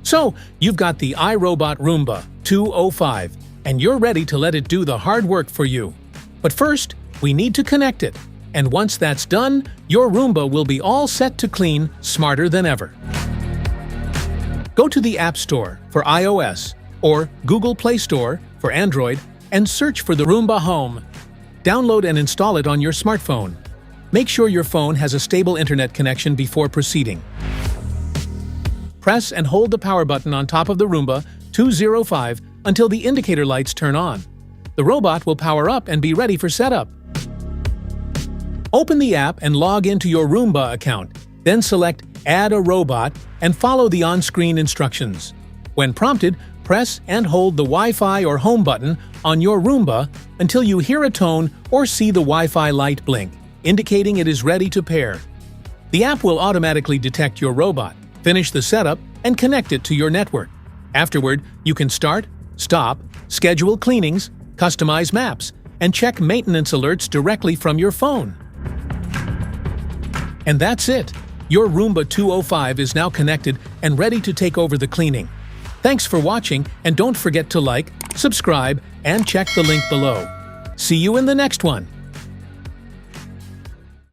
So, you've got the iRobot Roomba 205, and you're ready to let it do the hard work for you. But first, we need to connect it. And once that's done, your Roomba will be all set to clean smarter than ever. Go to the App Store for iOS or Google Play Store for Android and search for the Roomba Home. Download and install it on your smartphone. Make sure your phone has a stable internet connection before proceeding. Press and hold the power button on top of the Roomba 205 until the indicator lights turn on. The robot will power up and be ready for setup. Open the app and log into your Roomba account. Then select Add a Robot and follow the on-screen instructions. When prompted, press and hold the Wi-Fi or Home button on your Roomba until you hear a tone or see the Wi-Fi light blink, indicating it is ready to pair. The app will automatically detect your robot, finish the setup, and connect it to your network. Afterward, you can start, stop, schedule cleanings, customize maps, and check maintenance alerts directly from your phone. And that's it! Your Roomba 205 is now connected and ready to take over the cleaning. Thanks for watching, and don't forget to like, subscribe, and check the link below. See you in the next one!